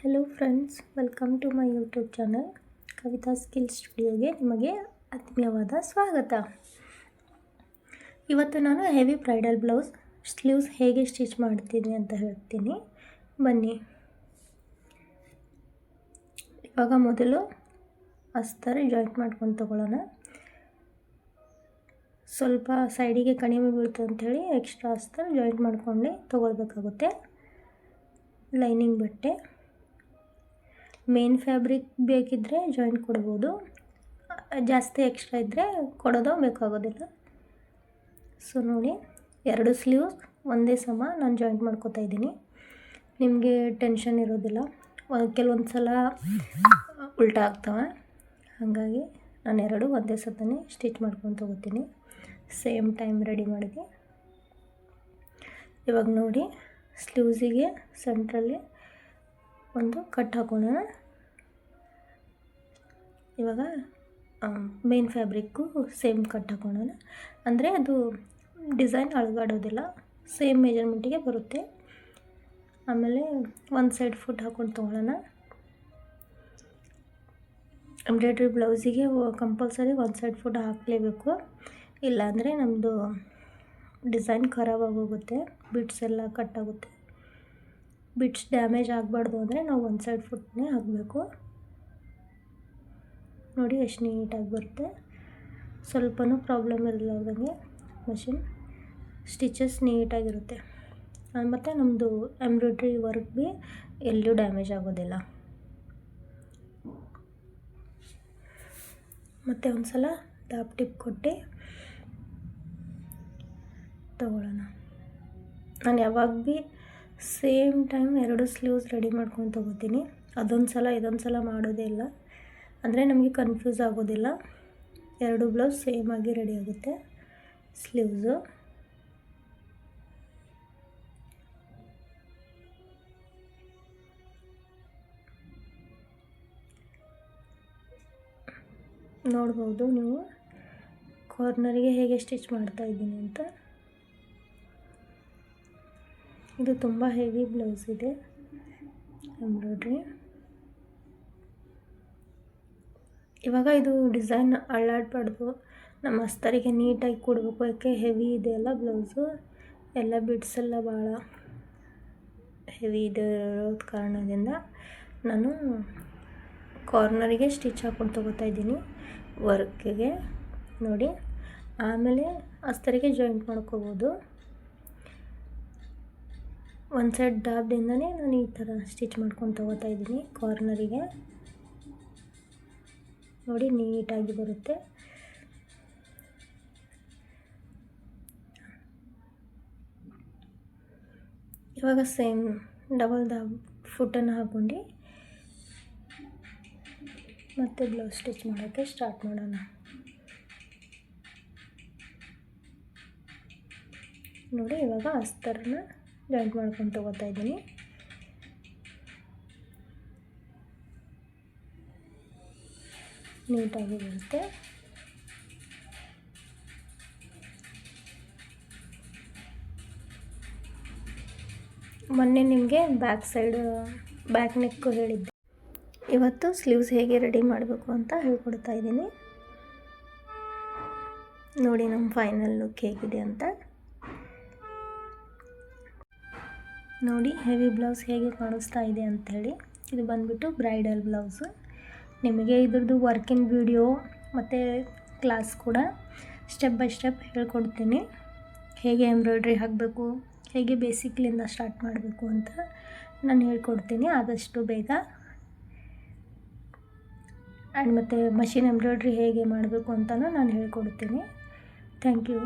Hello friends, welcome to my YouTube channel Kavitha skill ಸ್ಟುಡಿಯೋಗೆ ನಿಮಗೆ ಆತ್ಮೀಯವಾದ ಸ್ವಾಗತ. ಇವತ್ತು ನಾನು ಹೆವಿ ಬ್ರೈಡಲ್ ಬ್ಲೌಸ್ ಸ್ಲೀವ್ಸ್ ಹೇಗೆ ಸ್ಟಿಚ್ ಮಾಡ್ತೀನಿ ಅಂತ ಹೇಳ್ತೀನಿ. ಬನ್ನಿ. ಇವಾಗ ಮೊದಲು ಅಸ್ತರ್ ಜಾಯಿಂಟ್ ಮಾಡ್ಕೊಂಡು ತಗೊಳ್ಳೋಣ. ಸ್ವಲ್ಪ ಸೈಡಿಗೆ ಕಡಿಮೆ ಬೀಳ್ತು ಅಂಥೇಳಿ ಎಕ್ಸ್ಟ್ರಾ ಅಸ್ತರ್ ಜಾಯಿಂಟ್ ಮಾಡ್ಕೊಂಡು ತೊಗೊಳ್ಬೇಕಾಗುತ್ತೆ. ಲೈನಿಂಗ್ ಬಟ್ಟೆ ಮೇನ್ ಫ್ಯಾಬ್ರಿಕ್ ಬೇಕಿದ್ದರೆ ಜಾಯಿಂಟ್ ಕೊಡ್ಬೋದು, ಜಾಸ್ತಿ ಎಕ್ಸ್ಟ್ರಾ ಇದ್ದರೆ ಕೊಡೋದು ಬೇಕಾಗೋದಿಲ್ಲ. ಸೊ ನೋಡಿ, 2 ಸ್ಲೀವ್ಸ್ ಒಂದೇ ಸಮ ನಾನು ಜಾಯಿಂಟ್ ಮಾಡ್ಕೋತಾ ಇದ್ದೀನಿ. ನಿಮಗೆ ಟೆನ್ಷನ್ ಇರೋದಿಲ್ಲ, ಕೆಲವೊಂದು ಸಲ ಉಲ್ಟಾ ಆಗ್ತವೆ, ಹಾಗಾಗಿ ನಾನು 2 ಒಂದೇ ಸತನೇ ಸ್ಟಿಚ್ ಮಾಡ್ಕೊಂಡು ತೊಗೋತೀನಿ. ಸೇಮ್ ಟೈಮ್ ರೆಡಿ ಮಾಡಿದೆ. ಇವಾಗ ನೋಡಿ, ಸ್ಲೀವ್ಸಿಗೆ ಸೆಂಟ್ರಲ್ಲಿ ಒಂದು ಕಟ್ ಹಾಕೋಣ. ಇವಾಗ ಮೇನ್ ಫ್ಯಾಬ್ರಿಕ್ಕು ಸೇಮ್ ಕಟ್ ಹಾಕೋಣ. ಅಂದರೆ ಅದು ಡಿಸೈನ್ ಅಳಗಾಡೋದಿಲ್ಲ, ಸೇಮ್ ಮೆಜರ್ಮೆಂಟಿಗೆ ಬರುತ್ತೆ. ಆಮೇಲೆ ಒಂದು ಸೈಡ್ ಫುಟ್ ಹಾಕೊಂಡು ತೊಗೊಳ್ಳೋಣ. ಎಂಬ್ರಾಯ್ಡ್ರಿ ಬ್ಲೌಸಿಗೆ ಕಂಪಲ್ಸರಿ ಒಂದು ಸೈಡ್ ಫುಟ್ ಹಾಕಲೇಬೇಕು, ಇಲ್ಲಾಂದರೆ ನಮ್ಮದು ಡಿಸೈನ್ ಖರಾಬಾಗೋಗುತ್ತೆ, ಬಿಟ್ಸ್ ಎಲ್ಲ ಕಟ್ಟಾಗುತ್ತೆ. ಬಿಟ್ಸ್ ಡ್ಯಾಮೇಜ್ ಆಗಬಾರ್ದು ಅಂದರೆ ನಾವು ಒಂದು ಸೈಡ್ ಫುಟ್ನೇ ಹಾಕಬೇಕು. ನೋಡಿ ಎಷ್ಟು ನೀಟಾಗಿ ಬರುತ್ತೆ, ಸ್ವಲ್ಪನೂ ಪ್ರಾಬ್ಲಮ್ ಇರಲಾರ್ದಂಗೆ ಮಷಿನ್ ಸ್ಟಿಚಸ್ ನೀಟಾಗಿರುತ್ತೆ. ಮತ್ತು ನಮ್ಮದು ಎಂಬ್ರಾಯ್ಡ್ರಿ ವರ್ಕ್ ಭೀ ಎಲ್ಲೂ ಡ್ಯಾಮೇಜ್ ಆಗೋದಿಲ್ಲ. ಮತ್ತು ಒಂದು ಸಲ ದಾಪ್ ಟಿಪ್ ಕೊಟ್ಟು ತಗೊಳ್ಳೋಣ. ನಾನು ಯಾವಾಗ ಭೀ ಸೇಮ್ ಟೈಮ್ 2 ಸ್ಲೀವ್ಸ್ ರೆಡಿ ಮಾಡ್ಕೊಂಡು ತೊಗೋತೀನಿ. ಇದೊಂದು ಸಲ ಮಾಡೋದೇ ಇಲ್ಲ, ಅಂದರೆ ನಮಗೆ ಕನ್ಫ್ಯೂಸ್ ಆಗೋದಿಲ್ಲ. 2 ಬ್ಲೌಸ್ ಸೇಮ್ ಆಗಿ ರೆಡಿ ಆಗುತ್ತೆ. ಸ್ಲೀವ್ಸು ನೋಡ್ಬೋದು ನೀವು ಕಾರ್ನರಿಗೆ ಹೇಗೆ ಸ್ಟಿಚ್ ಮಾಡ್ತಾ ಇದ್ದೀನಿ ಅಂತ. ಇದು ತುಂಬ ಹೆವಿ ಬ್ಲೌಸ್ ಇದೆ, ಎಂಬ್ರಾಯ್ಡ್ರಿ. ಇವಾಗ ಇದು ಡಿಸೈನ್ ಅಳ್ಳಾಡಬಾರ್ದು, ನಮ್ಮ ಅಸ್ತರಿಗೆ ನೀಟಾಗಿ ಕೊಡಬೇಕು. ಯಾಕೆ ಹೆವಿ ಇದೆಯಲ್ಲ ಬ್ಲೌಸು, ಎಲ್ಲ ಬಿಡ್ಸ್ ಎಲ್ಲ ಭಾಳ ಹೆವಿ ಇರೋದು ಕಾರಣದಿಂದ ನಾನು ಕಾರ್ನರಿಗೆ ಸ್ಟಿಚ್ ಹಾಕ್ಕೊಂಡು ತೊಗೋತಾ ಇದ್ದೀನಿ ವರ್ಕಿಗೆ. ನೋಡಿ, ಆಮೇಲೆ ಅಸ್ತರಿಗೆ ಜಾಯಿಂಟ್ ಮಾಡ್ಕೋಬೋದು. ಒಂದು ಸೈಡ್ ದಾಬ್ದಿಂದನೇ ನಾನು ಈ ಥರ ಸ್ಟಿಚ್ ಮಾಡ್ಕೊಂಡು ತೊಗೋತಾ ಇದ್ದೀನಿ ಕಾರ್ನರಿಗೆ. ನೋಡಿ, ನೀಟಾಗಿ ಬರುತ್ತೆ. ಇವಾಗ ಸೇಮ್ ಡಬಲ್ ದಾಬ್ ಫುಟನ್ನು ಹಾಕ್ಕೊಂಡು ಮತ್ತೆ ಬ್ಲೌಸ್ ಸ್ಟಿಚ್ ಮಾಡೋಕ್ಕೆ ಸ್ಟಾರ್ಟ್ ಮಾಡೋಣ. ನೋಡಿ, ಇವಾಗ ಅಸ್ತರನ್ನ ಜಾಯಿಂಟ್ ಮಾಡ್ಕೊಂಡು ತೊಗೋತಾ ಇದ್ದೀನಿ. ನೀಟಾಗಿ ಬರುತ್ತೆ. ಮೊನ್ನೆ ನಿಮಗೆ ಬ್ಯಾಕ್ ನೆಕ್ಕು ಹೇಳಿದ್ದೆ. ಇವತ್ತು ಸ್ಲೀವ್ಸ್ ಹೇಗೆ ರೆಡಿ ಮಾಡಬೇಕು ಅಂತ ಹೇಳ್ಕೊಡ್ತಾ ಇದ್ದೀನಿ. ನೋಡಿ ನಮ್ಮ ಫೈನಲ್ ಲುಕ್ ಹೇಗಿದೆ ಅಂತ. ನೋಡಿ ಹೆವಿ ಬ್ಲೌಸ್ ಹೇಗೆ ಕಾಣಿಸ್ತಾ ಇದೆ ಅಂಥೇಳಿ. ಇದು ಬಂದುಬಿಟ್ಟು ಬ್ರೈಡಲ್ ಬ್ಲೌಸು. ನಿಮಗೆ ಇದ್ರದ್ದು ವರ್ಕಿಂಗ್ ವಿಡಿಯೋ ಮತ್ತು ಕ್ಲಾಸ್ ಕೂಡ ಸ್ಟೆಪ್ ಬೈ ಸ್ಟೆಪ್ ಹೇಳ್ಕೊಡ್ತೀನಿ. ಹೇಗೆ ಎಂಬ್ರಾಯ್ಡ್ರಿ ಹಾಕಬೇಕು, ಹೇಗೆ ಬೇಸಿಕ್ಲಿಂದ ಸ್ಟಾರ್ಟ್ ಮಾಡಬೇಕು ಅಂತ ನಾನು ಹೇಳ್ಕೊಡ್ತೀನಿ ಆದಷ್ಟು ಬೇಗ. ಆ್ಯಂಡ್ ಮತ್ತು ಮಷಿನ್ ಎಂಬ್ರಾಯ್ಡ್ರಿ ಹೇಗೆ ಮಾಡಬೇಕು ಅಂತಲೂ ನಾನು ಹೇಳ್ಕೊಡ್ತೀನಿ. Thank you.